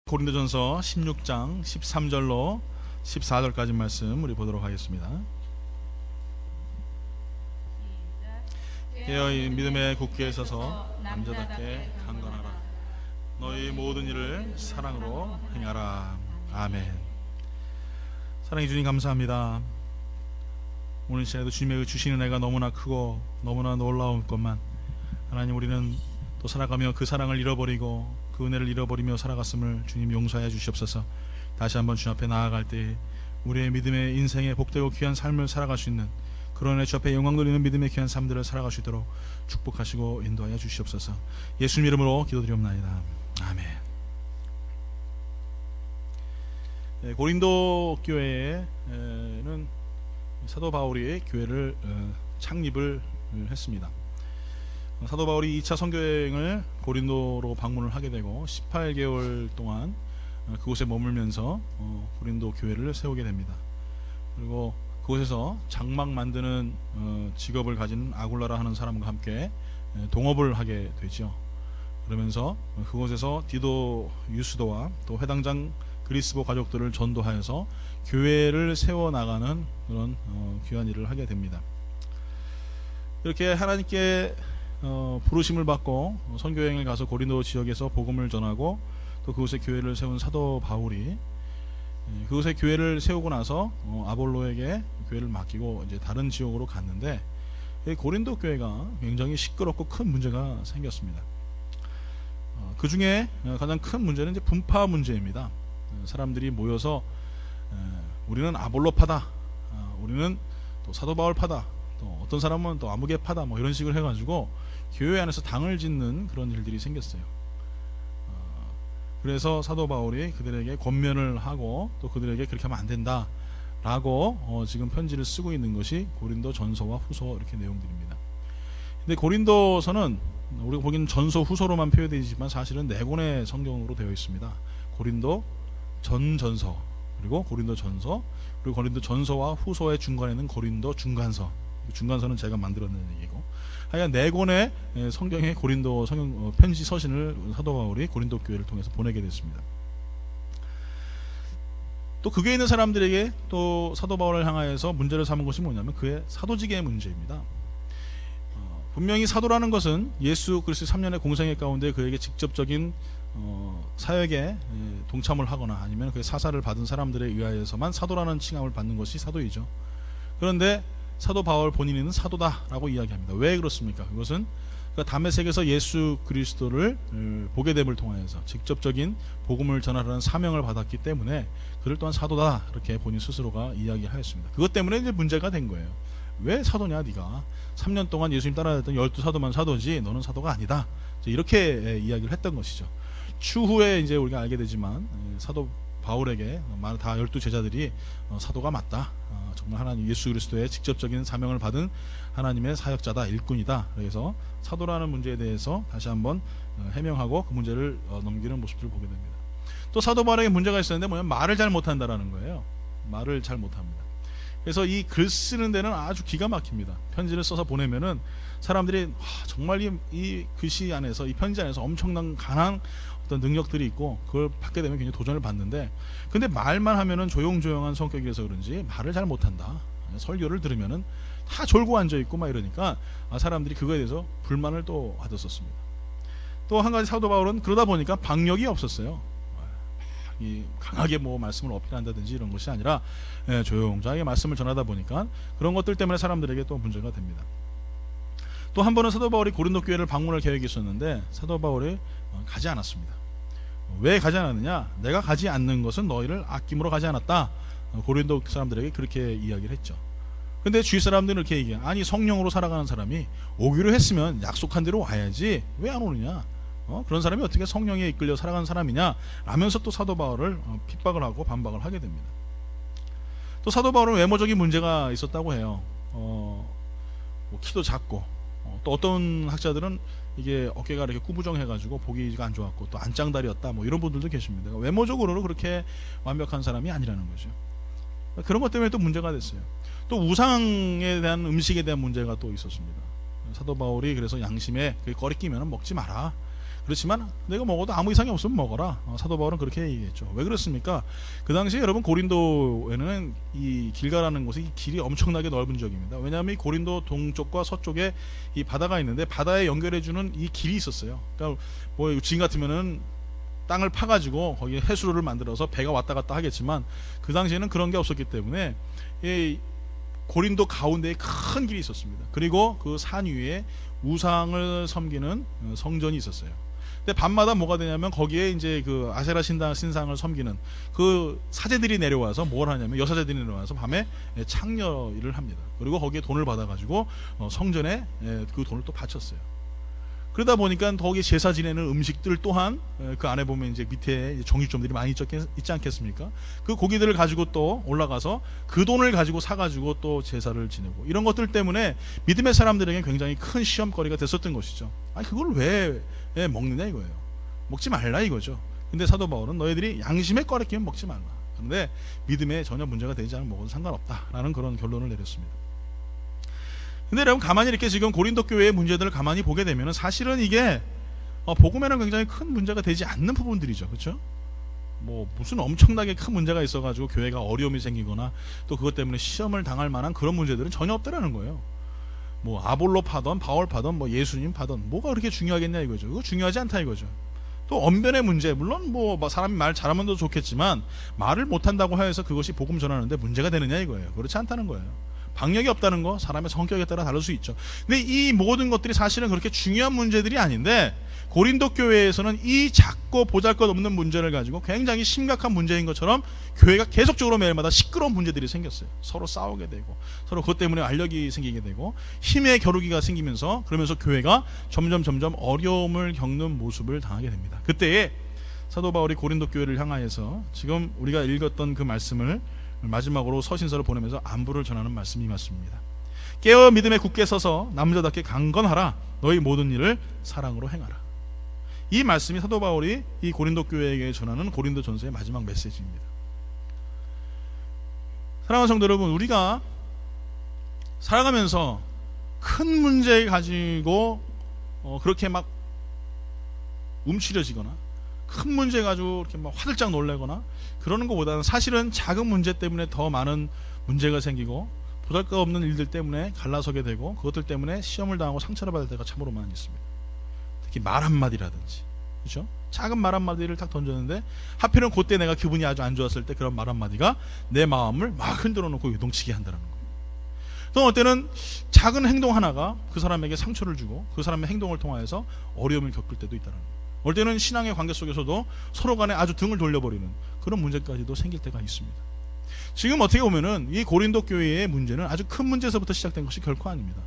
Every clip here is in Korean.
고린도전서 16장 13절로 14절까지 말씀 우리 보도록 하겠습니다. 깨어이 믿음의 굳게 서서 남자답게 강건하라. 너희 모든 일을 사랑으로 행하라. 아멘. 사랑해 주님 감사합니다. 오늘 시간에도 주님의 주시는 은혜가 너무나 크고 너무나 놀라운 것만 하나님, 우리는 또 살아가며 그 사랑을 잃어버리고 그 은혜를 잃어버리며 살아갔음을 주님 용서해 주시옵소서. 다시 한번 주 앞에 나아갈 때 우리의 믿음의 인생에 복되고 귀한 삶을 살아갈 수 있는 그런 주 앞에 영광 돌리는 믿음의 귀한 삶들을 살아갈 수 있도록 축복하시고 인도하여 주시옵소서. 예수님 이름으로 기도드리옵나이다. 아멘. 고린도 교회에는 사도 바울이 교회를 창립을 했습니다. 사도 바울이 2차 선교여행을 고린도로 방문을 하게 되고 18개월 동안 그곳에 머물면서 고린도 교회를 세우게 됩니다. 그리고 그곳에서 장막 만드는 직업을 가진 아굴라라 하는 사람과 함께 동업을 하게 되죠. 그러면서 그곳에서 디도 유스도와 또 회당장 그리스보 가족들을 전도하여서 교회를 세워나가는 그런 귀한 일을 하게 됩니다. 이렇게 하나님께 부르심을 받고 선교여행을 가서 고린도 지역에서 복음을 전하고 또 그곳에 교회를 세운 사도 바울이 그곳에 교회를 세우고 나서 아볼로에게 교회를 맡기고 이제 다른 지역으로 갔는데, 고린도 교회가 굉장히 시끄럽고 큰 문제가 생겼습니다. 그 중에 가장 큰 문제는 이제 분파 문제입니다. 사람들이 모여서 우리는 아볼로파다, 우리는 또 사도 바울파다, 또 어떤 사람은 또 아무개파다, 뭐 이런 식으로 해가지고 교회 안에서 당을 짓는 그런 일들이 생겼어요. 그래서 사도 바울이 그들에게 권면을 하고 또 그들에게 그렇게 하면 안 된다라고 지금 편지를 쓰고 있는 것이 고린도 전서와 후서 이렇게 내용들입니다. 근데 고린도서는 우리가 보기에는 전서 후서로만 표현되지만 사실은 네 권의 성경으로 되어 있습니다. 고린도 전서, 그리고 고린도 전서, 그리고 고린도 전서와 후서의 중간에는 고린도 중간서. 중간서는 제가 만들어낸 얘기고, 하여간 네 권의 성경의 고린도 성경 편지 서신을 사도 바울이 고린도 교회를 통해서 보내게 됐습니다. 또 그게 있는 사람들에게 또 사도 바울을 향하여서 문제를 삼은 것이 뭐냐면 그의 사도직의 문제입니다. 분명히 사도라는 것은 예수 그리스도 3년의 공생애 가운데 그에게 직접적인 사역에 동참을 하거나 아니면 그의 사사를 받은 사람들에 의하여서만 사도라는 칭함을 받는 것이 사도이죠. 그런데 사도 바울 본인은 사도다라고 이야기합니다. 왜 그렇습니까? 그것은 다메섹에서 예수 그리스도를 보게 됨을 통하여서 직접적인 복음을 전하라는 사명을 받았기 때문에 그를 또한 사도다, 이렇게 본인 스스로가 이야기하였습니다. 그것 때문에 이제 문제가 된 거예요. 왜 사도냐, 네가 3년 동안 예수님 따라다녔던 12사도만 사도지 너는 사도가 아니다, 이렇게 이야기를 했던 것이죠. 추후에 이제 우리가 알게 되지만 사도 바울에게 다 12제자들이 사도가 맞다, 정말 하나님 예수 그리스도의 직접적인 사명을 받은 하나님의 사역자다, 일꾼이다. 그래서 사도라는 문제에 대해서 다시 한번 해명하고 그 문제를 넘기는 모습들을 보게 됩니다. 또 사도 바울에게 문제가 있었는데 뭐냐면 말을 잘 못한다라는 거예요. 말을 잘 못합니다. 그래서 이 글 쓰는 데는 아주 기가 막힙니다. 편지를 써서 보내면은 사람들이 정말 이 글씨 안에서, 이 편지 안에서 엄청난 강한 어떤 능력들이 있고 그걸 받게 되면 굉장히 도전을 받는데, 근데 말만 하면은 조용조용한 성격이라서 그런지 말을 잘 못한다. 설교를 들으면은 다 졸고 앉아 있고 막 이러니까 사람들이 그거에 대해서 불만을 또 받았었습니다. 또 한 가지 사도 바울은 그러다 보니까 박력이 없었어요. 강하게 뭐 말씀을 어필한다든지 이런 것이 아니라 조용조용하게 말씀을 전하다 보니까 그런 것들 때문에 사람들에게 또 문제가 됩니다. 또 한 번은 사도 바울이 고린도 교회를 방문할 계획이 있었는데 사도 바울이 가지 않았습니다. 왜 가지 않았느냐? 내가 가지 않는 것은 너희를 아낌으로 가지 않았다. 고린도 사람들에게 그렇게 이야기를 했죠. 근데 주위 사람들은 이렇게 얘기해요. 아니, 성령으로 살아가는 사람이 오기로 했으면 약속한 대로 와야지 왜 안 오느냐? 그런 사람이 어떻게 성령에 이끌려 살아가는 사람이냐? 라면서 또 사도 바울을 핍박을 하고 반박을 하게 됩니다. 또 사도 바울은 외모적인 문제가 있었다고 해요. 뭐 키도 작고, 또 어떤 학자들은 이게 어깨가 이렇게 꾸부정해가지고 보기가 안 좋았고 또 안짱다리였다, 뭐 이런 분들도 계십니다. 외모적으로는 그렇게 완벽한 사람이 아니라는 거죠. 그런 것 때문에 또 문제가 됐어요. 또 우상에 대한, 음식에 대한 문제가 또 있었습니다. 사도 바울이 그래서 양심에 거리끼면 먹지 마라, 그렇지만 내가 먹어도 아무 이상이 없으면 먹어라. 사도 바울은 그렇게 얘기했죠. 왜 그렇습니까? 그 당시에 여러분 고린도에는 이 길가라는 곳이 이 길이 엄청나게 넓은 지역입니다. 왜냐하면 이 고린도 동쪽과 서쪽에 이 바다가 있는데 바다에 연결해주는 이 길이 있었어요. 그러니까 뭐 지금 같으면은 땅을 파가지고 거기에 해수로를 만들어서 배가 왔다 갔다 하겠지만 그 당시에는 그런 게 없었기 때문에 이 고린도 가운데에 큰 길이 있었습니다. 그리고 그 산 위에 우상을 섬기는 성전이 있었어요. 근데 밤마다 뭐가 되냐면 거기에 이제 그 아세라 신상을 섬기는 그 사제들이 내려와서 뭘 하냐면 여사제들이 내려와서 밤에 창녀 일을 합니다. 그리고 거기에 돈을 받아가지고 성전에 그 돈을 또 바쳤어요. 그러다 보니까 거기 제사 지내는 음식들 또한 그 안에 보면 이제 밑에 정육점들이 많이 있지 않겠습니까? 그 고기들을 가지고 또 올라가서 그 돈을 가지고 사가지고 또 제사를 지내고 이런 것들 때문에 믿음의 사람들에게 굉장히 큰 시험거리가 됐었던 것이죠. 아니 그걸 왜 먹느냐 이거예요. 먹지 말라 이거죠. 근데 사도 바울은 너희들이 양심에 꺼리끼면 먹지 말라. 그런데 믿음에 전혀 문제가 되지 않으면 먹어도 상관없다라는 그런 결론을 내렸습니다. 근데 여러분 가만히 이렇게 지금 고린도 교회의 문제들을 가만히 보게 되면 사실은 이게 복음에는 굉장히 큰 문제가 되지 않는 부분들이죠. 그렇죠? 뭐 무슨 엄청나게 큰 문제가 있어가지고 교회가 어려움이 생기거나 또 그것 때문에 시험을 당할 만한 그런 문제들은 전혀 없다라는 거예요. 뭐 아볼로 파던 바울 파던 뭐 예수님 파던 뭐가 그렇게 중요하겠냐 이거죠. 그거 중요하지 않다 이거죠. 또 언변의 문제, 물론 뭐 사람이 말 잘하면 더 좋겠지만 말을 못한다고 해서 그것이 복음 전하는데 문제가 되느냐 이거예요. 그렇지 않다는 거예요. 방역이 없다는 거 사람의 성격에 따라 다를 수 있죠. 근데 이 모든 것들이 사실은 그렇게 중요한 문제들이 아닌데 고린도 교회에서는 이 작고 보잘것없는 문제를 가지고 굉장히 심각한 문제인 것처럼 교회가 계속적으로 매일마다 시끄러운 문제들이 생겼어요. 서로 싸우게 되고 서로 그것 때문에 알력이 생기게 되고 힘의 겨루기가 생기면서 그러면서 교회가 점점 어려움을 겪는 모습을 당하게 됩니다. 그때에 사도 바울이 고린도 교회를 향하여서 지금 우리가 읽었던 그 말씀을 마지막으로 서신서를 보내면서 안부를 전하는 말씀이 맞습니다. 깨어 믿음에 굳게 서서 남자답게 강건하라. 너희 모든 일을 사랑으로 행하라. 이 말씀이 사도 바울이 이 고린도 교회에게 전하는 고린도 전서의 마지막 메시지입니다. 사랑하는 성도 여러분, 우리가 살아가면서 큰 문제 가지고 그렇게 막 움츠려지거나 큰 문제 가지고 이렇게 막 화들짝 놀래거나 그러는 것보다는 사실은 작은 문제 때문에 더 많은 문제가 생기고 보잘것없는 일들 때문에 갈라서게 되고 그것들 때문에 시험을 당하고 상처를 받을 때가 참으로 많이 있습니다. 특히 말 한마디라든지, 그렇죠? 작은 말 한마디를 딱 던졌는데 하필은 그때 내가 기분이 아주 안 좋았을 때 그런 말 한마디가 내 마음을 막 흔들어 놓고 요동치게 한다는 거예요. 또 어떤 때는 작은 행동 하나가 그 사람에게 상처를 주고 그 사람의 행동을 통하여서 어려움을 겪을 때도 있다는 거예요. 어떨 때는 신앙의 관계 속에서도 서로 간에 아주 등을 돌려버리는 그런 문제까지도 생길 때가 있습니다. 지금 어떻게 보면은 이 고린도 교회의 문제는 아주 큰 문제에서부터 시작된 것이 결코 아닙니다.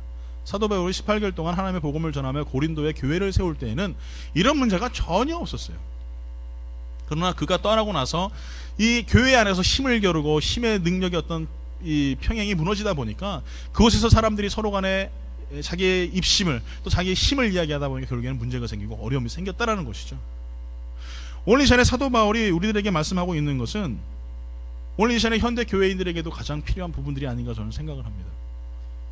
사도 바울이 18개월 동안 하나님의 복음을 전하며 고린도의 교회를 세울 때에는 이런 문제가 전혀 없었어요. 그러나 그가 떠나고 나서 이 교회 안에서 힘을 겨루고 힘의 능력이 어떤 이 평행이 무너지다 보니까 그곳에서 사람들이 서로 간에 자기의 입심을 또 자기의 힘을 이야기하다 보니까 결국에는 문제가 생기고 어려움이 생겼다라는 것이죠. 오늘 이 시간에 사도 바울이 우리들에게 말씀하고 있는 것은 오늘 이 시간에 현대 교회인들에게도 가장 필요한 부분들이 아닌가 저는 생각을 합니다.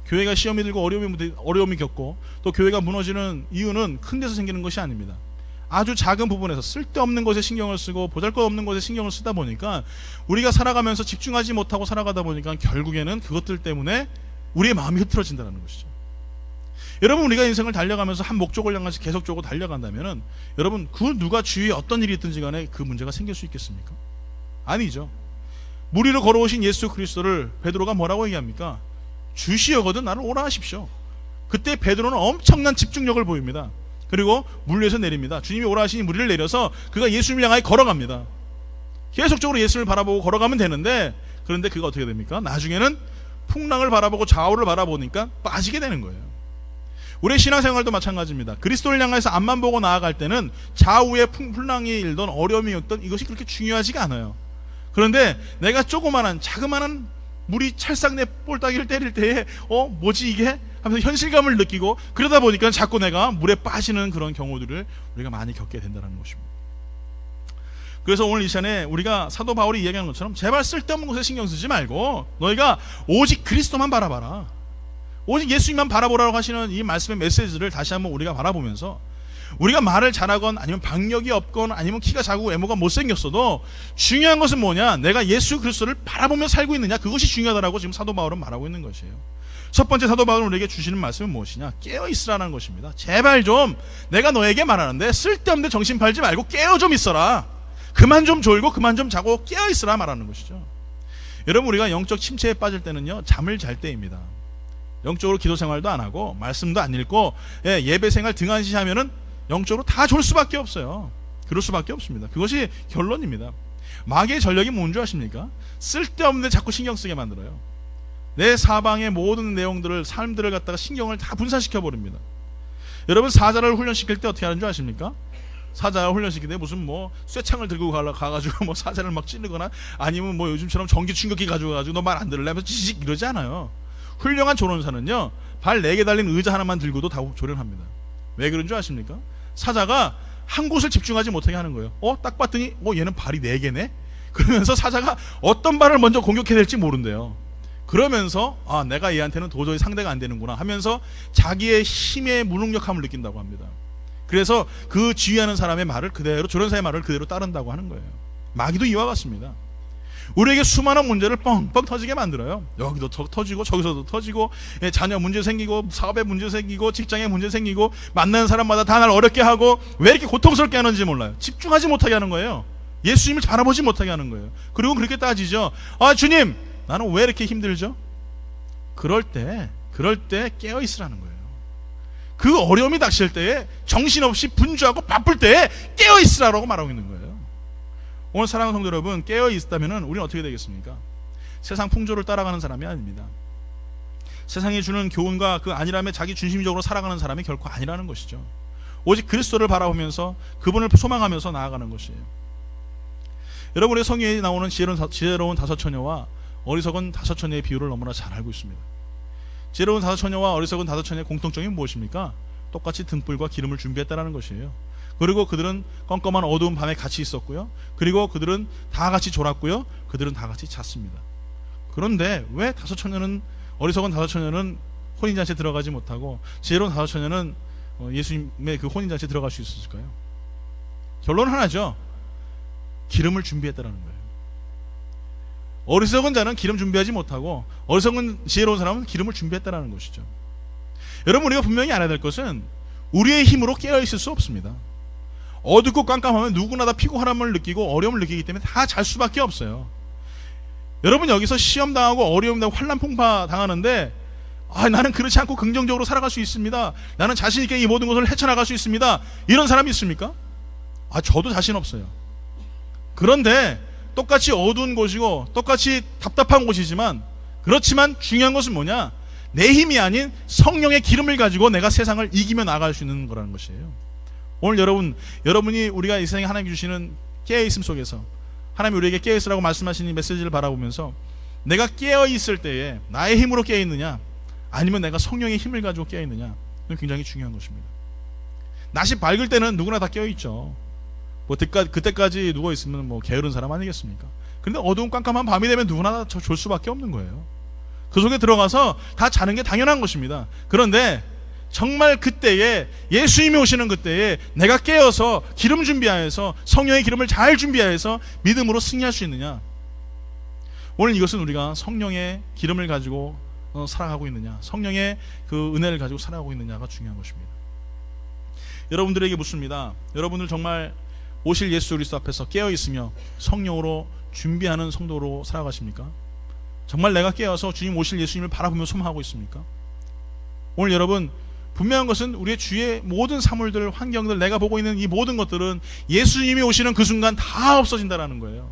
교회가 시험이 들고 어려움이 겪고 또 교회가 무너지는 이유는 큰 데서 생기는 것이 아닙니다. 아주 작은 부분에서 쓸데없는 것에 신경을 쓰고 보잘것없는 것에 신경을 쓰다 보니까 우리가 살아가면서 집중하지 못하고 살아가다 보니까 결국에는 그것들 때문에 우리의 마음이 흐트러진다는 것이죠. 여러분, 우리가 인생을 달려가면서 한 목적을 향해서 계속적으로 달려간다면은 여러분, 그 누가 주위에 어떤 일이 있든지 간에 그 문제가 생길 수 있겠습니까? 아니죠. 물 위로 걸어오신 예수 그리스도를 베드로가 뭐라고 얘기합니까? 주시여거든 나를 오라 하십시오. 그때 베드로는 엄청난 집중력을 보입니다. 그리고 물 위에서 내립니다. 주님이 오라 하시니 물 위를 내려서 그가 예수님을 향하여 걸어갑니다. 계속적으로 예수님을 바라보고 걸어가면 되는데 그런데 그가 어떻게 됩니까? 나중에는 풍랑을 바라보고 좌우를 바라보니까 빠지게 되는 거예요. 우리의 신앙생활도 마찬가지입니다. 그리스도를 향해서 앞만 보고 나아갈 때는 좌우에 풍랑이 일던 어려움이 있던 이것이 그렇게 중요하지가 않아요. 그런데 내가 자그마한 물이 찰싹 내 볼따기를 때릴 때에 뭐지 이게? 하면서 현실감을 느끼고 그러다 보니까 자꾸 내가 물에 빠지는 그런 경우들을 우리가 많이 겪게 된다는 것입니다. 그래서 오늘 이 시간에 우리가 사도 바울이 이야기하는 것처럼 제발 쓸데없는 것에 신경 쓰지 말고 너희가 오직 그리스도만 바라봐라. 오직 예수님만 바라보라고 하시는 이 말씀의 메시지를 다시 한번 우리가 바라보면서 우리가 말을 잘하건 아니면 박력이 없건 아니면 키가 작고 외모가 못생겼어도 중요한 것은 뭐냐? 내가 예수 그리스도를 바라보며 살고 있느냐? 그것이 중요하다라고 지금 사도 바울은 말하고 있는 것이에요. 첫 번째 사도 바울은 우리에게 주시는 말씀은 무엇이냐? 깨어있으라는 것입니다. 제발 좀 내가 너에게 말하는데 쓸데없는 정신 팔지 말고 깨어 좀 있어라. 그만 좀 졸고 그만 좀 자고 깨어있으라 말하는 것이죠. 여러분, 우리가 영적 침체에 빠질 때는요, 잠을 잘 때입니다. 영적으로 기도 생활도 안 하고 말씀도 안 읽고 예배 생활 등한시하면은 영적으로 다 졸 수밖에 없어요. 그럴 수밖에 없습니다. 그것이 결론입니다. 마귀의 전략이 뭔 줄 아십니까? 쓸데없는 데 자꾸 신경 쓰게 만들어요. 내 사방의 모든 내용들을, 삶들을 갖다가 신경을 다 분산시켜 버립니다. 여러분, 사자를 훈련시킬 때 어떻게 하는 줄 아십니까? 사자 훈련시킬 때 무슨 뭐 쇠창을 들고 가가지고 뭐 사자를 막 찌르거나 아니면 뭐 요즘처럼 전기 충격기 가지고 너 말 안 들을래 하면서 지직 이러지 않아요. 훌륭한 조련사는요, 발 4개 달린 의자 하나만 들고도 다 조련합니다. 왜 그런 줄 아십니까? 사자가 한 곳을 집중하지 못하게 하는 거예요. 딱 봤더니 얘는 발이 4개네? 그러면서 사자가 어떤 발을 먼저 공격해야 될지 모른대요. 그러면서 내가 얘한테는 도저히 상대가 안 되는구나 하면서 자기의 힘의 무능력함을 느낀다고 합니다. 그래서 그 지휘하는 사람의 말을 그대로, 조련사의 말을 그대로 따른다고 하는 거예요. 마귀도 이와 같습니다. 우리에게 수많은 문제를 뻥뻥 터지게 만들어요. 여기도 터지고 저기서도 터지고, 자녀 문제 생기고, 사업에 문제 생기고, 직장에 문제 생기고, 만나는 사람마다 다 날 어렵게 하고, 왜 이렇게 고통스럽게 하는지 몰라요. 집중하지 못하게 하는 거예요. 예수님을 바라보지 못하게 하는 거예요. 그리고 그렇게 따지죠. 주님, 나는 왜 이렇게 힘들죠? 그럴 때 깨어있으라는 거예요. 그 어려움이 닥칠 때에 정신없이 분주하고 바쁠 때에 깨어있으라고 말하고 있는 거예요. 오늘 사랑하는 성도 여러분, 깨어있다면 우리는 어떻게 되겠습니까? 세상 풍조를 따라가는 사람이 아닙니다. 세상이 주는 교훈과 그 안일함에 자기 중심적으로 살아가는 사람이 결코 아니라는 것이죠. 오직 그리스도를 바라보면서 그분을 소망하면서 나아가는 것이에요. 여러분, 우리 성경에 나오는 지혜로운 5처녀와 어리석은 5처녀의 비유를 너무나 잘 알고 있습니다. 지혜로운 5처녀와 어리석은 5처녀의 공통점이 무엇입니까? 똑같이 등불과 기름을 준비했다는 것이에요. 그리고 그들은 껌껌한 어두운 밤에 같이 있었고요. 그리고 그들은 다 같이 졸았고요. 그들은 다 같이 잤습니다. 그런데 왜 어리석은 5처녀는 혼인잔치에 들어가지 못하고 지혜로운 5처녀는 예수님의 그 혼인잔치에 들어갈 수 있었을까요? 결론은 하나죠. 기름을 준비했다는 거예요. 어리석은 자는 기름 준비하지 못하고 어리석은 지혜로운 사람은 기름을 준비했다는 것이죠. 여러분, 우리가 분명히 알아야 될 것은 우리의 힘으로 깨어있을 수 없습니다. 어둡고 깜깜하면 누구나 다 피곤함을 느끼고 어려움을 느끼기 때문에 다 잘 수밖에 없어요. 여러분, 여기서 시험 당하고 어려움 당하고 환난 풍파 당하는데 나는 그렇지 않고 긍정적으로 살아갈 수 있습니다. 나는 자신 있게 이 모든 것을 헤쳐나갈 수 있습니다. 이런 사람이 있습니까? 저도 자신 없어요. 그런데 똑같이 어두운 곳이고 똑같이 답답한 곳이지만, 그렇지만 중요한 것은 뭐냐? 내 힘이 아닌 성령의 기름을 가지고 내가 세상을 이기며 나아갈 수 있는 거라는 것이에요. 오늘 여러분이 우리가 이 세상에 하나님이 주시는 깨어있음 속에서 하나님이 우리에게 깨어있으라고 말씀하시는 이 메시지를 바라보면서 내가 깨어있을 때에 나의 힘으로 깨어있느냐, 아니면 내가 성령의 힘을 가지고 깨어있느냐, 이건 굉장히 중요한 것입니다. 낮이 밝을 때는 누구나 다 깨어있죠. 그때까지 누워있으면 게으른 사람 아니겠습니까? 그런데 어두운 깜깜한 밤이 되면 누구나 다 졸 수밖에 없는 거예요. 그 속에 들어가서 다 자는 게 당연한 것입니다. 그런데 정말 그때에, 예수님이 오시는 그때에 내가 깨어서 기름 준비하여서 성령의 기름을 잘 준비하여서 믿음으로 승리할 수 있느냐, 오늘 이것은 우리가 성령의 기름을 가지고 살아가고 있느냐, 성령의 그 은혜를 가지고 살아가고 있느냐가 중요한 것입니다. 여러분들에게 묻습니다. 여러분들 정말 오실 예수 그리스도 앞에서 깨어있으며 성령으로 준비하는 성도로 살아가십니까? 정말 내가 깨어서 주님 오실 예수님을 바라보며 소망하고 있습니까? 오늘 여러분, 분명한 것은 우리의 주위의 모든 사물들, 환경들, 내가 보고 있는 이 모든 것들은 예수님이 오시는 그 순간 다 없어진다는 거예요.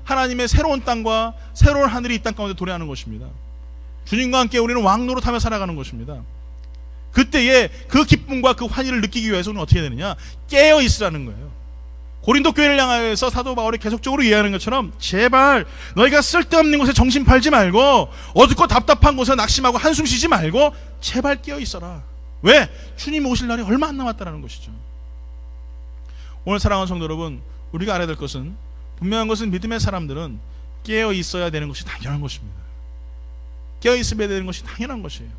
하나님의 새로운 땅과 새로운 하늘이 이 땅 가운데 도래하는 것입니다. 주님과 함께 우리는 왕노릇하며 살아가는 것입니다. 그때에 그 기쁨과 그 환희를 느끼기 위해서는 어떻게 되느냐? 깨어 있으라는 거예요. 고린도 교회를 향하여서 사도 바울이 계속적으로 이해하는 것처럼, 제발 너희가 쓸데없는 곳에 정신 팔지 말고 어둡고 답답한 곳에 낙심하고 한숨 쉬지 말고 제발 깨어 있어라. 왜? 주님 오실 날이 얼마 안 남았다는 것이죠. 오늘 사랑하는 성도 여러분, 우리가 알아야 될 것은, 분명한 것은 믿음의 사람들은 깨어 있어야 되는 것이 당연한 것입니다. 깨어 있어야 되는 것이 당연한 것이에요.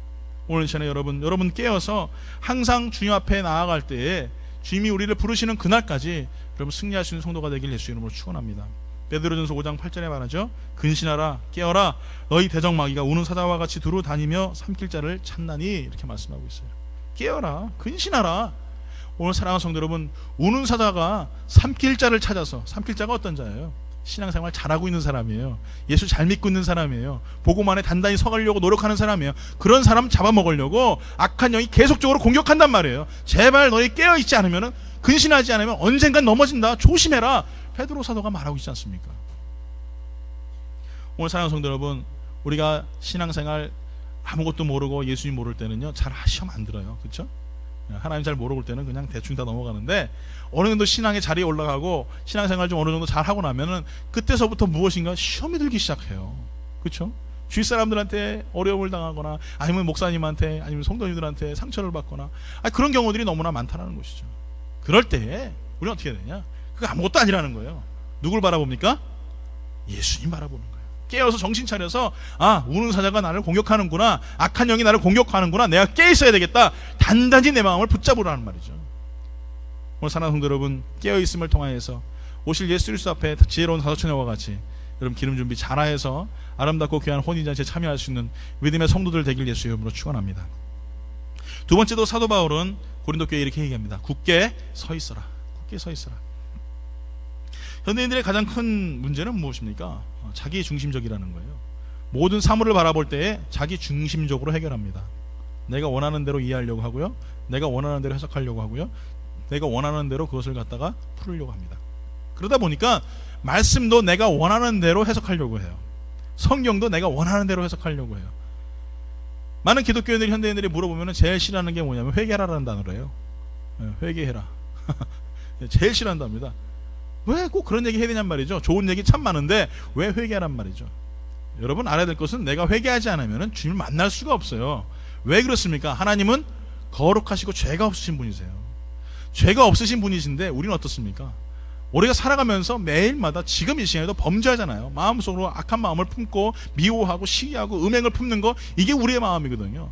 오늘 시간에 여러분 깨어서 항상 주님 앞에 나아갈 때에 주님이 우리를 부르시는 그날까지 여러분 승리할 수 있는 성도가 되길 예수 이름으로 축원합니다. 베드로전서 5장 8절에 말하죠. 근신하라 깨어라 너희 대적마귀가 우는 사자와 같이 두루 다니며 삼킬 자를 찾나니 이렇게 말씀하고 있어요. 깨어라 근신하라. 오늘 사랑하는 성도 여러분, 우는 사자가 삼킬 자를 찾아서, 삼킬 자가 어떤 자예요? 신앙생활 잘하고 있는 사람이에요. 예수 잘 믿고 있는 사람이에요. 복음 안에 단단히 서가려고 노력하는 사람이에요. 그런 사람 잡아먹으려고 악한 영이 계속적으로 공격한단 말이에요. 제발 너희 깨어있지 않으면, 근신하지 않으면 언젠간 넘어진다. 조심해라. 베드로 사도가 말하고 있지 않습니까? 오늘 사랑하는 성도 여러분, 우리가 신앙생활 아무것도 모르고 예수님 모를 때는요, 잘 시험 안 들어요. 그렇죠? 하나님 잘 모르고 때는 그냥 대충 다 넘어가는데, 어느 정도 신앙의 자리에 올라가고 신앙생활 좀 어느 정도 잘 하고 나면은 그때서부터 무엇인가 시험이 들기 시작해요. 그렇죠? 주위 사람들한테 어려움을 당하거나 아니면 목사님한테 아니면 성도님들한테 상처를 받거나 그런 경우들이 너무나 많다는 것이죠. 그럴 때 우리는 어떻게 해야 되냐? 그거 아무것도 아니라는 거예요. 누굴 바라봅니까? 예수님 바라보는 거예요. 깨어서 정신 차려서 우는 사자가 나를 공격하는구나, 악한 영이 나를 공격하는구나, 내가 깨 있어야 되겠다. 단단히 내 마음을 붙잡으라는 말이죠. 오늘 사랑하는 성도 여러분, 깨어있음을 통하여서 오실 예수 그리스도 앞에 지혜로운 사도처녀와 같이 여러분 기름 준비 잘하여서 아름답고 귀한 혼인잔치에 참여할 수 있는 믿음의 성도들 되길 예수의 이름으로 축원합니다. 두 번째도 사도 바울은 고린도 교회에 이렇게 얘기합니다. 굳게 서 있어라. 굳게 서 있어라. 현대인들의 가장 큰 문제는 무엇입니까? 자기 중심적이라는 거예요. 모든 사물을 바라볼 때에 자기 중심적으로 해결합니다. 내가 원하는 대로 이해하려고 하고요, 내가 원하는 대로 해석하려고 하고요, 내가 원하는 대로 그것을 갖다가 풀으려고 합니다. 그러다 보니까 말씀도 내가 원하는 대로 해석하려고 해요. 성경도 내가 원하는 대로 해석하려고 해요. 많은 기독교인들이, 현대인들이 물어보면 제일 싫어하는 게 뭐냐면 회개하라는 단어래요. 회개해라. 제일 싫어한답니다. 왜 꼭 그런 얘기 해야 되냔 말이죠. 좋은 얘기 참 많은데 왜 회개하란 말이죠. 여러분 알아야 될 것은 내가 회개하지 않으면 주님을 만날 수가 없어요. 왜 그렇습니까? 하나님은 거룩하시고 죄가 없으신 분이세요. 죄가 없으신 분이신데 우리는 어떻습니까? 우리가 살아가면서 매일마다 지금 이 시간에도 범죄하잖아요. 마음속으로 악한 마음을 품고 미워하고 시기하고 음행을 품는 거, 이게 우리의 마음이거든요.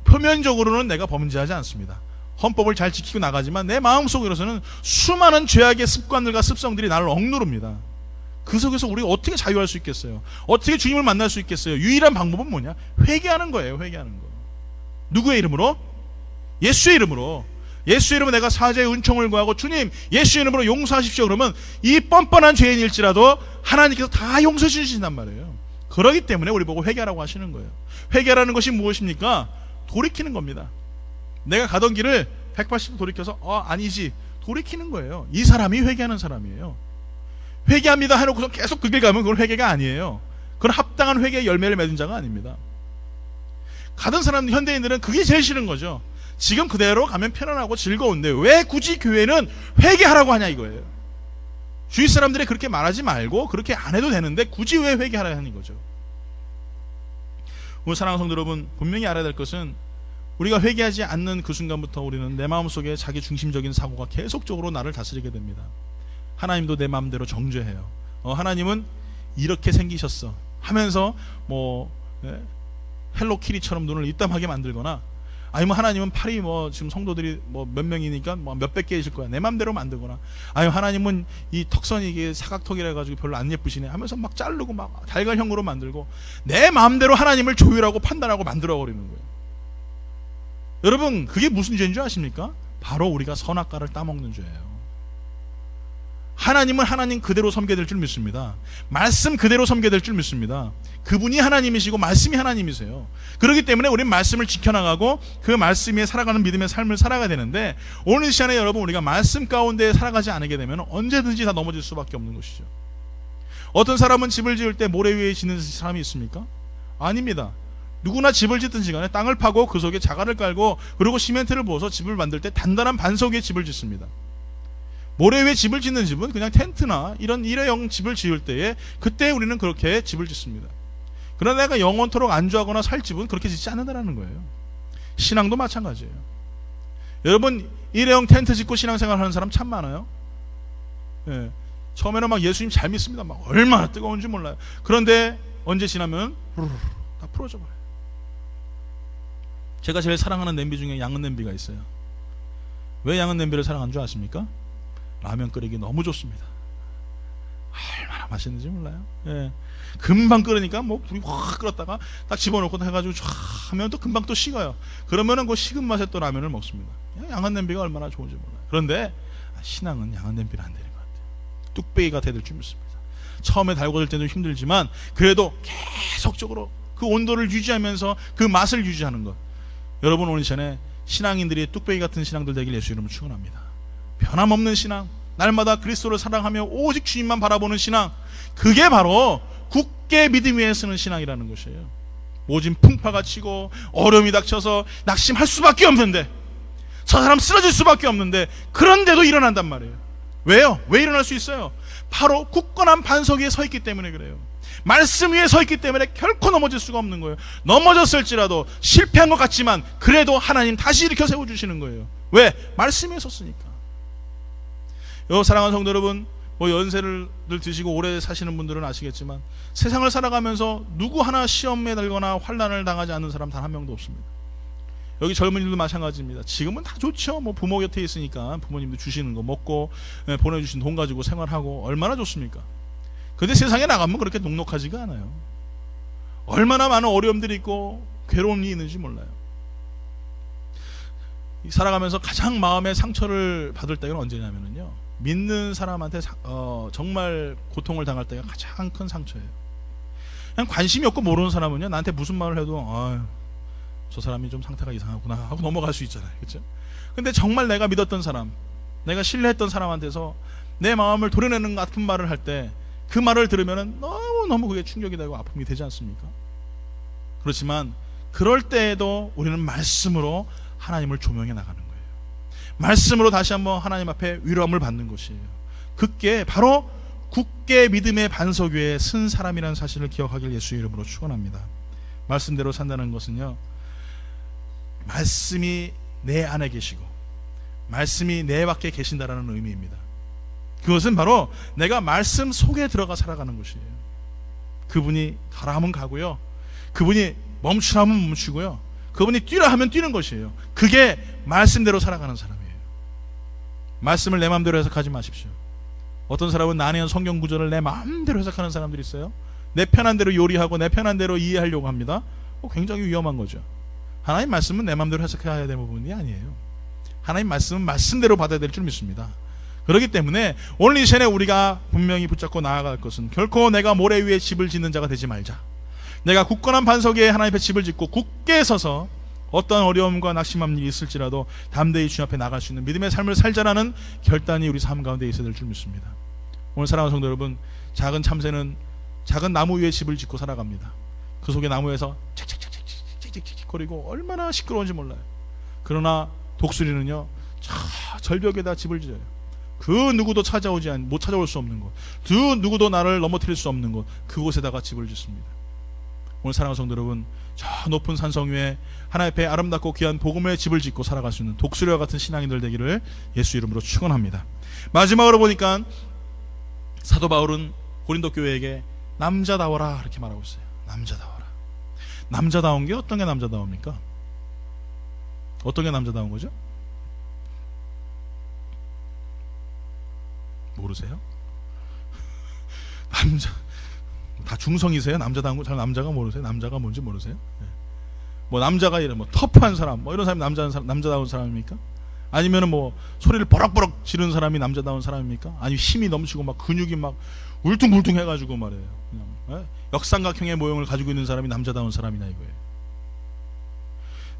표면적으로는 내가 범죄하지 않습니다. 헌법을 잘 지키고 나가지만 내 마음속으로서는 수많은 죄악의 습관들과 습성들이 나를 억누릅니다. 그 속에서 우리가 어떻게 자유할 수 있겠어요? 어떻게 주님을 만날 수 있겠어요? 유일한 방법은 뭐냐? 회개하는 거예요. 회개하는 거. 누구의 이름으로? 예수의 이름으로. 예수의 이름으로 내가 사죄의 은총을 구하고 주님 예수의 이름으로 용서하십시오 그러면 이 뻔뻔한 죄인일지라도 하나님께서 다 용서해 주신단 말이에요. 그렇기 때문에 우리 보고 회개하라고 하시는 거예요. 회개라는 것이 무엇입니까? 돌이키는 겁니다. 내가 가던 길을 180도 돌이켜서 아니지, 돌이키는 거예요. 이 사람이 회개하는 사람이에요. 회개합니다 해놓고서 계속 그 길 가면 그건 회개가 아니에요. 그건 합당한 회개의 열매를 맺은 자가 아닙니다. 가던 사람들, 현대인들은 그게 제일 싫은 거죠. 지금 그대로 가면 편안하고 즐거운데 왜 굳이 교회는 회개하라고 하냐 이거예요. 주위 사람들이 그렇게 말하지 말고 그렇게 안 해도 되는데 굳이 왜 회개하라 하는 거죠. 오늘 사랑하는 성도 여러분, 분명히 알아야 될 것은 우리가 회개하지 않는 그 순간부터 우리는 내 마음속에 자기 중심적인 사고가 계속적으로 나를 다스리게 됩니다. 하나님도 내 마음대로 정죄해요. 하나님은 이렇게 생기셨어 하면서 헬로키리처럼 눈을 입담하게 만들거나, 아니면 하나님은 팔이 지금 성도들이 몇 명이니까 몇백 개이실 거야 내 맘대로 만들거나, 아니면 하나님은 이 턱선이 이게 사각턱이라 해가지고 별로 안 예쁘시네 하면서 막 자르고 막 달걀형으로 만들고 내 마음대로 하나님을 조율하고 판단하고 만들어 버리는 거예요. 여러분 그게 무슨 죄인 줄 아십니까? 바로 우리가 선악과를 따먹는 죄예요. 하나님은 하나님 그대로 섬겨야 될 줄 믿습니다. 말씀 그대로 섬겨야 될 줄 믿습니다. 그분이 하나님이시고 말씀이 하나님이세요. 그렇기 때문에 우리는 말씀을 지켜나가고 그 말씀 위에 살아가는 믿음의 삶을 살아가야 되는데, 오늘 이 시간에 여러분 우리가 말씀 가운데 살아가지 않게 되면 언제든지 다 넘어질 수밖에 없는 것이죠. 어떤 사람은 집을 지을 때 모래 위에 짓는 사람이 있습니까? 아닙니다. 누구나 집을 짓든 시간에 땅을 파고 그 속에 자갈을 깔고 그리고 시멘트를 부어서 집을 만들 때 단단한 반석 위에 집을 짓습니다. 모래 위에 집을 짓는 집은 그냥 텐트나 이런 일회용 집을 지을 때에 그때 우리는 그렇게 집을 짓습니다. 그러나 내가 영원토록 안주하거나 살 집은 그렇게 짓지 않는다는 거예요. 신앙도 마찬가지예요. 여러분 일회용 텐트 짓고 신앙생활 하는 사람 참 많아요. 처음에는 막 예수님 잘 믿습니다. 막 얼마나 뜨거운지 몰라요. 그런데 언제 지나면 다 풀어져 버려요. 제가 제일 사랑하는 냄비 중에 양은 냄비가 있어요. 왜 양은 냄비를 사랑하는 줄 아십니까? 라면 끓이기 너무 좋습니다. 얼마나 맛있는지 몰라요. 예. 금방 끓으니까 뭐 불이 확 끓었다가 딱 집어넣고 해가지고 쫙 하면 또 금방 또 식어요. 그러면은 그 식은 맛에 또 라면을 먹습니다. 양은 냄비가 얼마나 좋은지 몰라요. 그런데 신앙은 양은 냄비는 안 되는 것 같아요. 뚝배기가 돼야 될 줄 믿습니다. 처음에 달궈질 때는 힘들지만 그래도 계속적으로 그 온도를 유지하면서 그 맛을 유지하는 것. 여러분, 오늘 전에 신앙인들이 뚝배기 같은 신앙들 되길 예수 이름으로 축원합니다. 변함없는 신앙, 날마다 그리스도를 사랑하며 오직 주님만 바라보는 신앙, 그게 바로 굳게 믿음 위에 서는 신앙이라는 것이에요. 모진 풍파가 치고 어려움이 닥쳐서 낙심할 수밖에 없는데, 저 사람 쓰러질 수밖에 없는데, 그런데도 일어난단 말이에요. 왜요? 왜 일어날 수 있어요? 바로 굳건한 반석 위에 서 있기 때문에 그래요. 말씀 위에 서 있기 때문에 결코 넘어질 수가 없는 거예요. 넘어졌을지라도 실패한 것 같지만 그래도 하나님 다시 일으켜 세워주시는 거예요. 왜? 말씀 위에 섰으니까. 사랑하는 성도 여러분, 뭐 연세를 드시고 오래 사시는 분들은 아시겠지만 세상을 살아가면서 누구 하나 시험에 들거나 환난을 당하지 않는 사람 단 한 명도 없습니다. 여기 젊은이들도 마찬가지입니다. 지금은 다 좋죠. 뭐 부모 곁에 있으니까 부모님도 주시는 거 먹고 보내주신 돈 가지고 생활하고 얼마나 좋습니까? 근데 세상에 나가면 그렇게 녹록하지가 않아요. 얼마나 많은 어려움들이 있고 괴로움이 있는지 몰라요. 살아가면서 가장 마음의 상처를 받을 때가 언제냐면요, 믿는 사람한테 정말 고통을 당할 때가 가장 큰 상처예요. 그냥 관심이 없고 모르는 사람은요, 나한테 무슨 말을 해도 저 사람이 좀 상태가 이상하구나 하고 넘어갈 수 있잖아요. 그렇죠? 근데 정말 내가 믿었던 사람, 내가 신뢰했던 사람한테서 내 마음을 도려내는 아픈 말을 할 때 그 말을 들으면 너무너무 그게 충격이 되고 아픔이 되지 않습니까? 그렇지만 그럴 때에도 우리는 말씀으로 하나님을 조명해 나가는 거예요. 말씀으로 다시 한번 하나님 앞에 위로함을 받는 것이에요. 그게 바로 굳게 믿음의 반석 위에 쓴 사람이라는 사실을 기억하길 예수의 이름으로 축원합니다. 말씀대로 산다는 것은요, 말씀이 내 안에 계시고 말씀이 내 밖에 계신다라는 의미입니다. 그것은 바로 내가 말씀 속에 들어가 살아가는 것이에요. 그분이 가라 하면 가고요, 그분이 멈추라 하면 멈추고요, 그분이 뛰라 하면 뛰는 것이에요. 그게 말씀대로 살아가는 사람이에요. 말씀을 내 마음대로 해석하지 마십시오. 어떤 사람은 난해한 성경 구절을 내 마음대로 해석하는 사람들이 있어요. 내 편한 대로 요리하고 내 편한 대로 이해하려고 합니다. 굉장히 위험한 거죠. 하나님 말씀은 내 마음대로 해석해야 되는 부분이 아니에요. 하나님 말씀은 말씀대로 받아야 될 줄 믿습니다. 그렇기 때문에 오늘 이 시간에 우리가 분명히 붙잡고 나아갈 것은 결코 내가 모래 위에 집을 짓는 자가 되지 말자. 내가 굳건한 반석 위에 하나님 앞에 집을 짓고 굳게 서서 어떤 어려움과 낙심한 일이 있을지라도 담대히 주님 앞에 나갈 수 있는 믿음의 삶을 살자라는 결단이 우리 삶 가운데 있어야 될 줄 믿습니다. 오늘 사랑하는 성도 여러분, 작은 참새는 작은 나무 위에 집을 짓고 살아갑니다. 그 속에 나무에서 칙칙칙칙칙칙칙 거리고 얼마나 시끄러운지 몰라요. 그러나 독수리는요, 저 절벽에다 집을 지어요. 그 누구도 못 찾아올 수 없는 곳, 그 누구도 나를 넘어뜨릴 수 없는 곳, 그곳에다가 집을 짓습니다. 오늘 사랑하는 성도 여러분, 저 높은 산성 위에 하나님 앞에 아름답고 귀한 복음의 집을 짓고 살아갈 수 있는 독수리와 같은 신앙인들 되기를 예수 이름으로 축원합니다. 마지막으로 보니까 사도 바울은 고린도 교회에게 남자다워라 이렇게 말하고 있어요. 남자다워라. 남자다운 게 어떤 게 남자다웁니까? 어떤 게 남자다운 거죠? 모르세요? 남자 다 중성이세요? 남자다운 거 잘 남자가 모르세요? 남자가 뭔지 모르세요? 네. 뭐 남자가 이런 뭐 터프한 사람, 뭐 이런 사람이 남자다운 사람입니까? 아니면은 뭐 소리를 버럭버럭 지르는 사람이 남자다운 사람입니까? 아니면 힘이 넘치고 막 근육이 막 울퉁불퉁 해가지고 말이에요. 그냥 역삼각형의 모형을 가지고 있는 사람이 남자다운 사람이나 이거예요.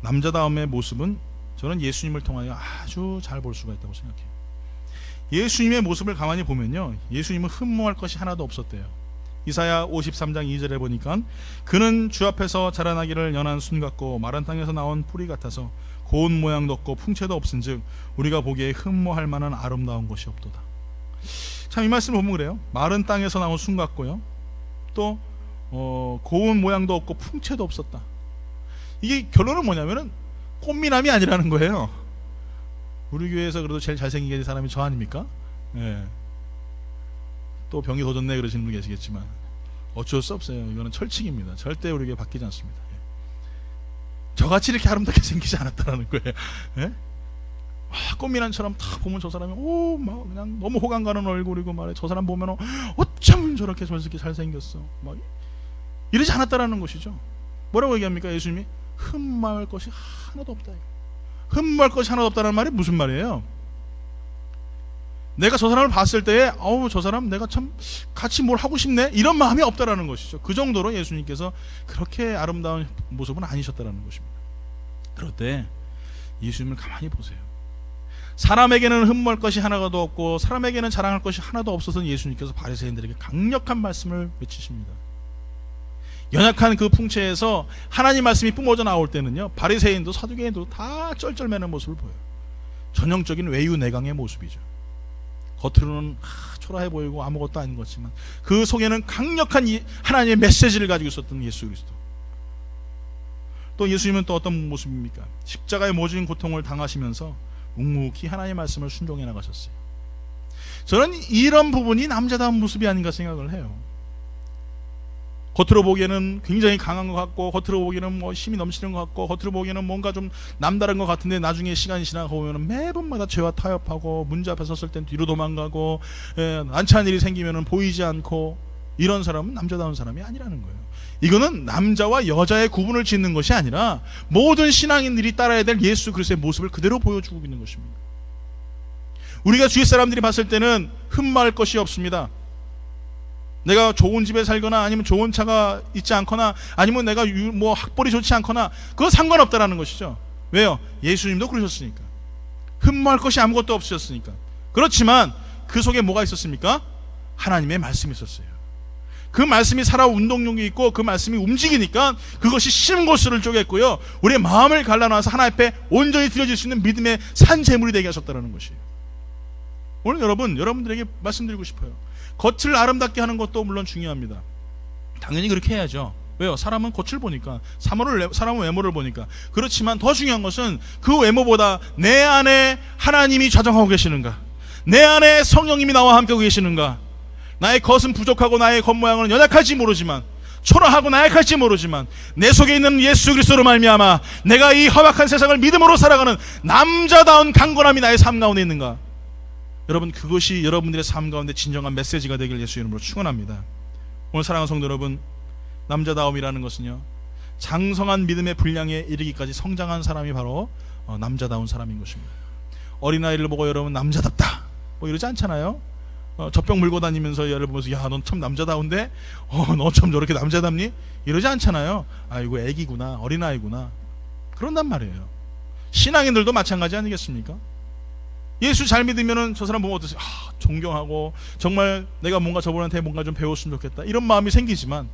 남자다움의 모습은 저는 예수님을 통하여 아주 잘 볼 수가 있다고 생각해요. 예수님의 모습을 가만히 보면요, 예수님은 흠모할 것이 하나도 없었대요. 이사야 53장 2절에 보니까 그는 주 앞에서 자라나기를 연한 순 같고 마른 땅에서 나온 뿌리 같아서 고운 모양도 없고 풍채도 없은즉 우리가 보기에 흠모할 만한 아름다운 것이 없도다. 참 이 말씀을 보면 그래요. 마른 땅에서 나온 순 같고요, 또 고운 모양도 없고 풍채도 없었다. 이게 결론은 뭐냐면은 꽃미남이 아니라는 거예요. 우리 교회에서 그래도 제일 잘생기게 된 사람이 저 아닙니까? 예. 또 병이 더 좋네 그러시는 분 계시겠지만 어쩔 수 없어요. 이거는 철칙입니다. 절대 우리 교회 바뀌지 않습니다. 저같이 이렇게 아름답게 생기지 않았다라는 거예요. 예? 꽃미남처럼 딱 보면 저 사람이 막 그냥 너무 호감 가는 얼굴이고 말해. 저 사람 보면 어쩜 저렇게 잘생겼어. 막 이러지 않았다라는 것이죠. 뭐라고 얘기합니까? 예수님이 흠모할 것이 하나도 없다. 흠모할 것이 하나도 없다는 말이 무슨 말이에요? 내가 저 사람을 봤을 때에 저 사람 내가 참 같이 뭘 하고 싶네 이런 마음이 없다라는 것이죠. 그 정도로 예수님께서 그렇게 아름다운 모습은 아니셨다라는 것입니다. 그럴 때 예수님을 가만히 보세요. 사람에게는 흠모할 것이 하나도 없고 사람에게는 자랑할 것이 하나도 없어서 예수님께서 바리새인들에게 강력한 말씀을 외치십니다. 연약한 그 풍채에서 하나님 말씀이 뿜어져 나올 때는요, 바리새인도 사두개인도 다 쩔쩔매는 모습을 보여요. 전형적인 외유내강의 모습이죠. 겉으로는 초라해 보이고 아무것도 아닌 것 같지만 그 속에는 강력한 하나님의 메시지를 가지고 있었던 예수 그리스도. 또 예수님은 또 어떤 모습입니까? 십자가의 모진 고통을 당하시면서 묵묵히 하나님의 말씀을 순종해 나가셨어요. 저는 이런 부분이 남자다운 모습이 아닌가 생각을 해요. 겉으로 보기에는 굉장히 강한 것 같고, 겉으로 보기에는 뭐 힘이 넘치는 것 같고, 겉으로 보기에는 뭔가 좀 남다른 것 같은데 나중에 시간이 지나고 보면 매번마다 죄와 타협하고 문제 앞에 섰을 땐 뒤로 도망가고, 난처한 일이 생기면 보이지 않고, 이런 사람은 남자다운 사람이 아니라는 거예요. 이거는 남자와 여자의 구분을 짓는 것이 아니라 모든 신앙인들이 따라야 될 예수 그리스도의 모습을 그대로 보여주고 있는 것입니다. 우리가 주위 사람들이 봤을 때는 흠모할 것이 없습니다. 내가 좋은 집에 살거나 아니면 좋은 차가 있지 않거나 아니면 내가 뭐 학벌이 좋지 않거나 그거 상관없다라는 것이죠. 왜요? 예수님도 그러셨으니까. 흠모할 것이 아무것도 없으셨으니까. 그렇지만 그 속에 뭐가 있었습니까? 하나님의 말씀이 있었어요. 그 말씀이 살아온 운동력이 있고 그 말씀이 움직이니까 그것이 심은 곳을 쪼갰고요, 우리의 마음을 갈라놔서 하나님 앞에 온전히 드려질 수 있는 믿음의 산재물이 되게 하셨다는 것이에요. 오늘 여러분들에게 말씀드리고 싶어요. 겉을 아름답게 하는 것도 물론 중요합니다. 당연히 그렇게 해야죠. 왜요? 사람은 겉을 보니까, 사람은 외모를 보니까. 그렇지만 더 중요한 것은 그 외모보다 내 안에 하나님이 좌정하고 계시는가, 내 안에 성령님이 나와 함께 계시는가. 나의 겉은 부족하고 나의 겉모양은 연약할지 모르지만, 초라하고 나약할지 모르지만 내 속에 있는 예수 그리스도로 말미암아 내가 이 험악한 세상을 믿음으로 살아가는 남자다운 강건함이 나의 삶 가운데 있는가. 여러분, 그것이 여러분들의 삶 가운데 진정한 메시지가 되길 예수 이름으로 축원합니다. 오늘 사랑하는 성도 여러분, 남자다움이라는 것은요, 장성한 믿음의 분량에 이르기까지 성장한 사람이 바로 남자다운 사람인 것입니다. 어린아이를 보고 여러분 남자답다 뭐 이러지 않잖아요. 젖병 물고 다니면서 얘를 보면서 야, 넌 참 남자다운데? 너 참 저렇게 남자답니? 이러지 않잖아요. 아이고 애기구나, 어린아이구나, 그런단 말이에요. 신앙인들도 마찬가지 아니겠습니까? 예수 잘 믿으면은 저 사람 보면 어떠세요? 존경하고 정말 내가 뭔가 저분한테 뭔가 좀 배웠으면 좋겠다 이런 마음이 생기지만,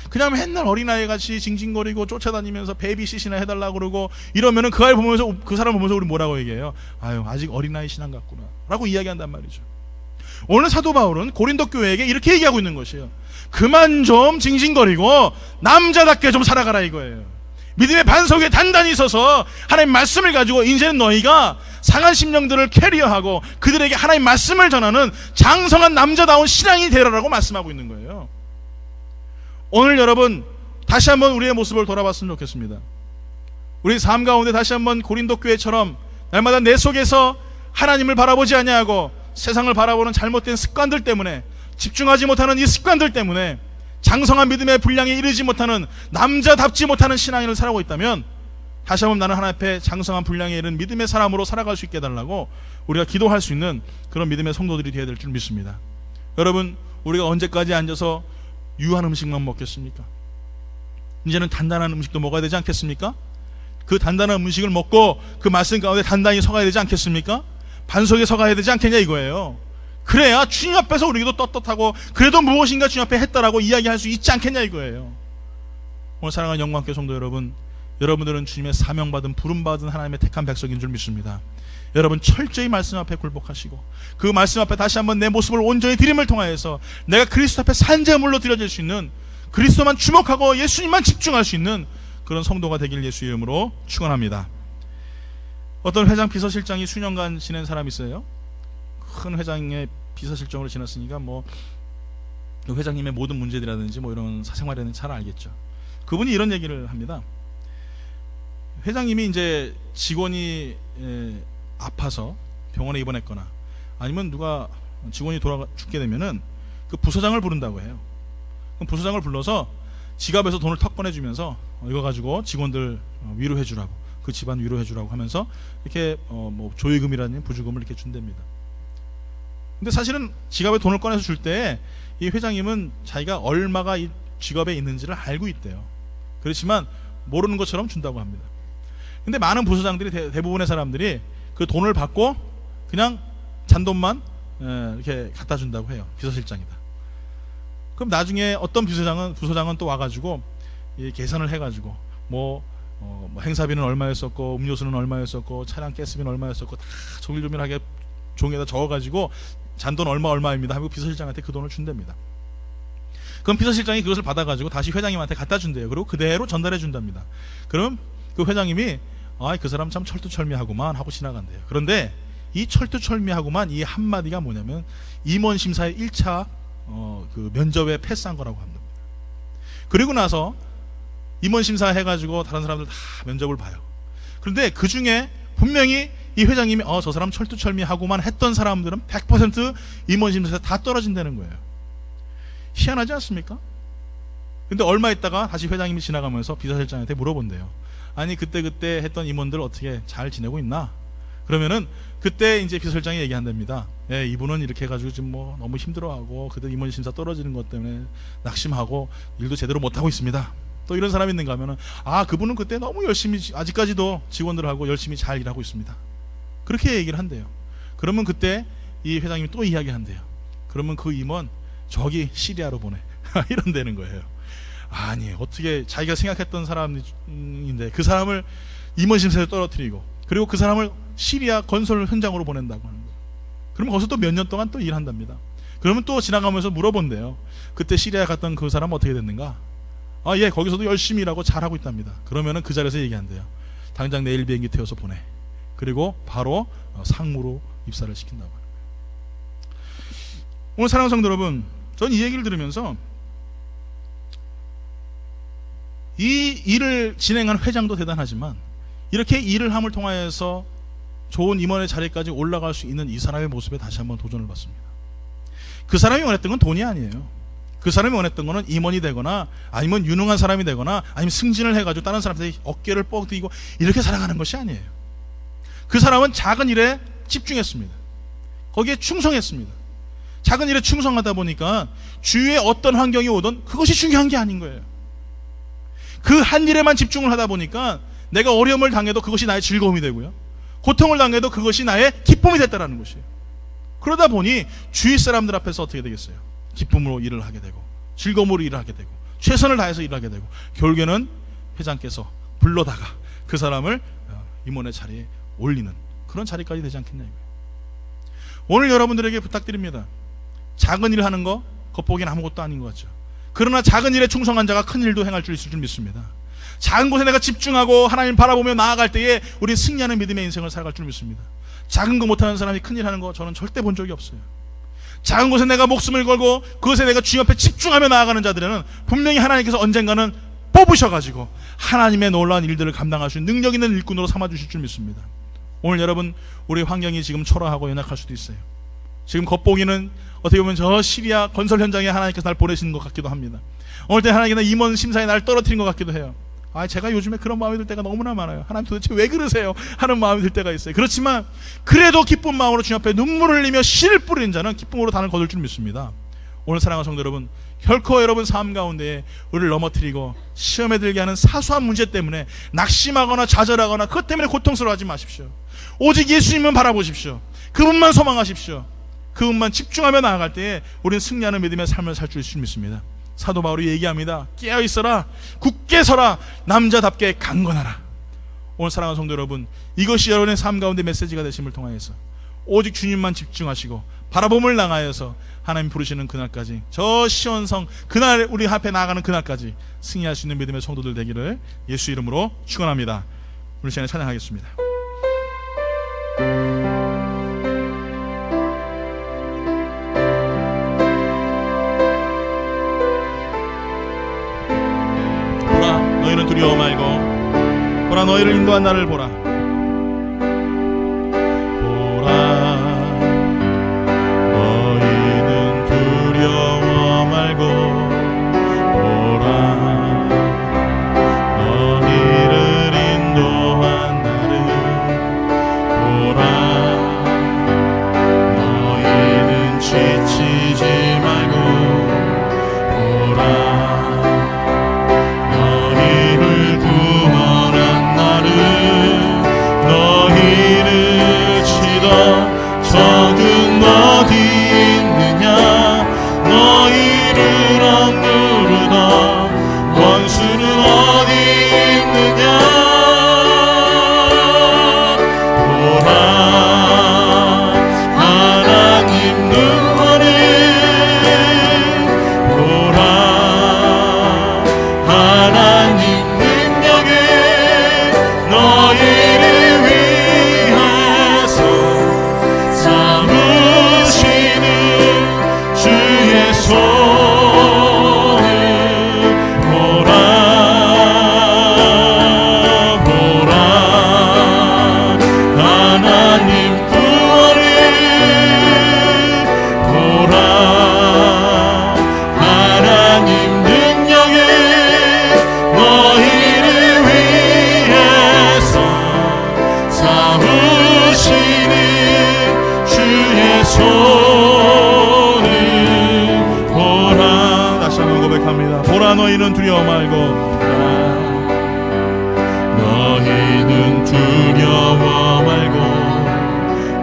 그냥 맨날 어린아이 같이 징징거리고 쫓아다니면서 베이비시시나 해달라고 그러고 이러면은 그 사람 보면서 우리 뭐라고 얘기해요? 아유, 아직 어린아이 신앙 같구나 라고 이야기한단 말이죠. 오늘 사도 바울은 고린도 교회에게 이렇게 얘기하고 있는 것이에요. 그만 좀 징징거리고 남자답게 좀 살아가라 이거예요. 믿음의 반석에 단단히 서서 하나님 말씀을 가지고 이제는 너희가 상한 심령들을 캐리어하고 그들에게 하나님 말씀을 전하는 장성한 남자다운 신앙이 되라라고 말씀하고 있는 거예요. 오늘 여러분 다시 한번 우리의 모습을 돌아봤으면 좋겠습니다. 우리 삶 가운데 다시 한번 고린도 교회처럼 날마다 내 속에서 하나님을 바라보지 아니하고 세상을 바라보는 잘못된 습관들 때문에, 집중하지 못하는 이 습관들 때문에 장성한 믿음의 분량에 이르지 못하는, 남자답지 못하는 신앙인을 살아가고 있다면 다시 한번 나는 하나님 앞에 장성한 분량에 이른 믿음의 사람으로 살아갈 수 있게 해달라고 우리가 기도할 수 있는 그런 믿음의 성도들이 되어야 될 줄 믿습니다. 여러분, 우리가 언제까지 앉아서 유한 음식만 먹겠습니까? 이제는 단단한 음식도 먹어야 되지 않겠습니까? 그 단단한 음식을 먹고 그 말씀 가운데 단단히 서가야 되지 않겠습니까? 반석에 서가야 되지 않겠냐 이거예요. 그래야 주님 앞에서 우리도 떳떳하고 그래도 무엇인가 주님 앞에 했다라고 이야기할 수 있지 않겠냐 이거예요. 오늘 사랑하는 영광교회 성도 여러분, 여러분들은 주님의 사명받은 부름받은 하나님의 택한 백성인 줄 믿습니다. 여러분 철저히 말씀 앞에 굴복하시고 그 말씀 앞에 다시 한번 내 모습을 온전히 드림을 통하여서 내가 그리스도 앞에 산재물로 드려질 수 있는, 그리스도만 주목하고 예수님만 집중할 수 있는 그런 성도가 되길 예수 이름으로 축원합니다. 어떤 회장 비서실장이 수년간 지낸 사람이 있어요. 큰 회장의 비서실장으로 지냈으니까 뭐 그 회장님의 모든 문제들이라든지 뭐 이런 사생활에는 잘 알겠죠. 그분이 이런 얘기를 합니다. 회장님이 이제 직원이 아파서 병원에 입원했거나 아니면 누가 직원이 죽게 되면은 그 부서장을 부른다고 해요. 그럼 부서장을 불러서 지갑에서 돈을 턱 꺼내주면서 이거 가지고 직원들 위로해주라고, 그 집안 위로해주라고 하면서 이렇게 뭐 조의금이라는 부주금을 이렇게 준답니다. 근데 사실은 지갑에 돈을 꺼내서 줄 때 이 회장님은 자기가 얼마가 이 지갑에 있는지를 알고 있대요. 그렇지만 모르는 것처럼 준다고 합니다. 근데 많은 부서장들이 대부분의 사람들이 그 돈을 받고 그냥 잔돈만 이렇게 갖다 준다고 해요. 비서실장이다. 그럼 나중에 어떤 부서장은 또 와가지고 계산을 해가지고 뭐 행사비는 얼마였었고 음료수는 얼마였었고 차량 가스비는 얼마였었고 다 조밀조밀하게 종이에다 적어가지고 잔돈 얼마입니다 하고 비서실장한테 그 돈을 준답니다. 그럼 비서실장이 그것을 받아가지고 다시 회장님한테 갖다 준대요. 그리고 그대로 전달해 준답니다. 그럼 그 회장님이 그 사람 참 철두철미하구만 하고 지나간대요. 그런데 이 철두철미하구만 이 한마디가 뭐냐면 임원심사의 1차 그 면접에 패스한 거라고 합니다. 그리고 나서 임원심사 해가지고 다른 사람들 다 면접을 봐요. 그런데 그 중에 분명히 이 회장님이 저 사람 철두철미하고만 했던 사람들은 100% 임원심사에서 다 떨어진다는 거예요. 희한하지 않습니까? 근데 얼마 있다가 다시 회장님이 지나가면서 비서실장한테 물어본대요. 아니 그때 했던 임원들 어떻게 잘 지내고 있나? 그러면은 그때 이제 비서실장이 얘기한답니다. 이분은 이렇게 해가지고 지금 뭐 너무 힘들어하고 그들 임원심사 떨어지는 것 때문에 낙심하고 일도 제대로 못하고 있습니다. 또 이런 사람이 있는가 하면은 그분은 그때 너무 열심히 아직까지도 직원들하고 열심히 잘 일하고 있습니다. 그렇게 얘기를 한대요. 그러면 그때 이 회장님이 또 이야기한대요. 그러면 그 임원 저기 시리아로 보내. 이런다는 거예요. 아니 어떻게 자기가 생각했던 사람인데 그 사람을 임원심사에 떨어뜨리고 그리고 그 사람을 시리아 건설 현장으로 보낸다고 하는 거예요. 그러면 거기서 또 몇 년 동안 또 일한답니다. 그러면 또 지나가면서 물어본대요. 그때 시리아 갔던 그 사람 어떻게 됐는가? 거기서도 열심히 일하고 잘하고 있답니다. 그러면은 그 자리에서 얘기한대요. 당장 내일 비행기 태워서 보내. 그리고 바로 상무로 입사를 시킨다고 하는 거예요. 오늘 사랑하는 성도 여러분, 전 이 얘기를 들으면서 이 일을 진행한 회장도 대단하지만 이렇게 일을 함을 통하여서 좋은 임원의 자리까지 올라갈 수 있는 이 사람의 모습에 다시 한번 도전을 받습니다. 그 사람이 원했던 건 돈이 아니에요. 그 사람이 원했던 거는 임원이 되거나 아니면 유능한 사람이 되거나 아니면 승진을 해가지고 다른 사람들이 어깨를 뻐기고 이렇게 살아가는 것이 아니에요. 그 사람은 작은 일에 집중했습니다. 거기에 충성했습니다. 작은 일에 충성하다 보니까 주위에 어떤 환경이 오든 그것이 중요한 게 아닌 거예요. 그 한 일에만 집중을 하다 보니까 내가 어려움을 당해도 그것이 나의 즐거움이 되고요, 고통을 당해도 그것이 나의 기쁨이 됐다라는 것이에요. 그러다 보니 주위 사람들 앞에서 어떻게 되겠어요? 기쁨으로 일을 하게 되고 즐거움으로 일을 하게 되고 최선을 다해서 일하게 되고 결국에는 회장께서 불러다가 그 사람을 임원의 자리에 올리는 그런 자리까지 되지 않겠냐 이거예요. 오늘 여러분들에게 부탁드립니다. 작은 일 하는 거 겉보기엔 아무것도 아닌 것 같죠. 그러나 작은 일에 충성한 자가 큰 일도 행할 줄 있을 줄 믿습니다. 작은 곳에 내가 집중하고 하나님 바라보며 나아갈 때에 우리 승리하는 믿음의 인생을 살아갈 줄 믿습니다. 작은 거 못하는 사람이 큰 일 하는 거 저는 절대 본 적이 없어요. 작은 곳에 내가 목숨을 걸고 그것에 내가 주님 앞에 집중하며 나아가는 자들에는 분명히 하나님께서 언젠가는 뽑으셔가지고 하나님의 놀라운 일들을 감당할 수 있는 능력 있는 일꾼으로 삼아주실 줄 믿습니다. 오늘 여러분 우리 환경이 지금 초라하고 연약할 수도 있어요. 지금 겉보기는 어떻게 보면 저 시리아 건설 현장에 하나님께서 날 보내시는 것 같기도 합니다. 어느 때 하나님께서 임원 심사에 날 떨어뜨린 것 같기도 해요. 제가 요즘에 그런 마음이 들 때가 너무나 많아요. 하나님 도대체 왜 그러세요? 하는 마음이 들 때가 있어요. 그렇지만 그래도 기쁜 마음으로 주님 앞에 눈물을 흘리며 씨를 뿌리는 자는 기쁨으로 단을 거둘 줄 믿습니다. 오늘 사랑하는 성도 여러분, 결코 여러분 삶 가운데 우리를 넘어뜨리고 시험에 들게 하는 사소한 문제 때문에 낙심하거나 좌절하거나 그것 때문에 고통스러워하지 마십시오. 오직 예수님만 바라보십시오. 그분만 소망하십시오. 그분만 집중하며 나아갈 때에 우리는 승리하는 믿음의 삶을 살 줄 믿습니다. 사도 바울이 얘기합니다. 깨어있어라, 굳게 서라, 남자답게 강건하라. 오늘 사랑하는 성도 여러분, 이것이 여러분의 삶 가운데 메시지가 되심을 통하여서 오직 주님만 집중하시고 바라봄을 향하여서 하나님 부르시는 그날까지, 저 시온성 그날 우리 앞에 나아가는 그날까지 승리할 수 있는 믿음의 성도들 되기를 예수 이름으로 축원합니다. 우리 시간에 찬양하겠습니다. 보라, 너희는 두려워 말고, 보라, 보라 너희를 인도한 나를 보라. 보라 너희는 두려워 말고 보라 너희를 인도한 나를 보라 너희는 지치지 말고 보라 너희를 구원한 나를 너희를 치던 적은 어디 있느냐 너희를 억누르던 원수는 어디 있느냐 보라 하나님 능원을 보라 하나님 능력을 너희를 위해서 삼으시는 주의 손을 보라 보라 하나님 구원을 보라 하나님 능력을 너희를 위해서 삼으시는 주의 손을 보라. 다시 한번 고백합니다. 보라 너희는 두려워 말고 너희는 두려워 말고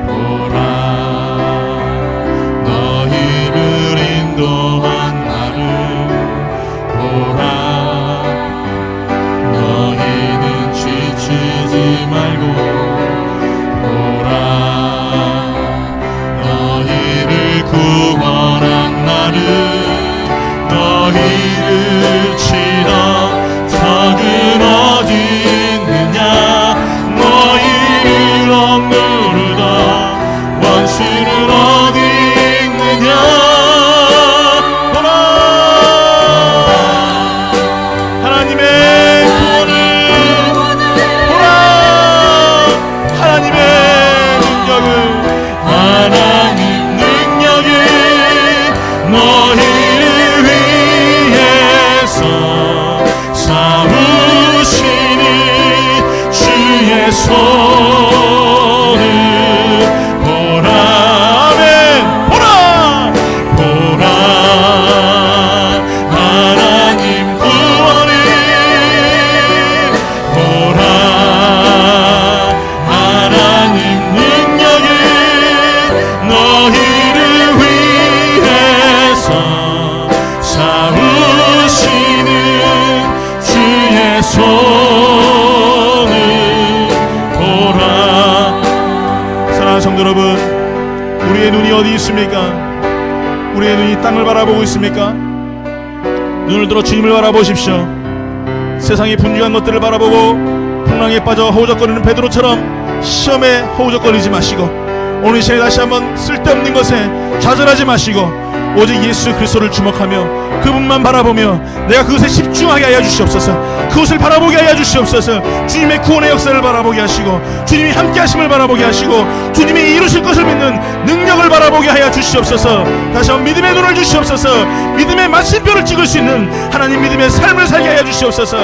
보라 너희를 인도한 나를 보라 너희는 지치지 말고 보라 너희를 구원한 나를 너희를 치던 적은 어디 있느냐 너희를 억누르던 원수는 어디 있느냐 보라 하나님의 구원을 보라 하나님의 능력을 하나님 능력을 너희를 위해서 삼으시는 주의 손을 보라 아멘 보라 보라 하나님 구원을 보라 하나님 능력을 너희를 위해서 삼으시는 주의 손을 보라. 사랑하는 성도 여러분, 우리의 눈이 어디 있습니까? 우리의 눈이 땅을 바라보고 있습니까? 눈을 들어 주님을 바라보십시오. 세상의 분주한 것들을 바라보고 풍랑에 빠져 허우적거리는 베드로처럼 시험에 허우적거리지 마시고 오늘 이 시간에 다시 한번 쓸데없는 것에 좌절하지 마시고 오직 예수 그리스도를 주목하며 그분만 바라보며 내가 그것에 집중하게 하여 주시옵소서. 그것을 바라보게 하여 주시옵소서. 주님의 구원의 역사를 바라보게 하시고 주님이 함께 하심을 바라보게 하시고 주님이 이루실 것을 믿는 능력을 바라보게 하여 주시옵소서. 다시 한번 믿음의 눈을 주시옵소서. 믿음의 마침표를 찍을 수 있는 하나님 믿음의 삶을 살게 하여 주시옵소서.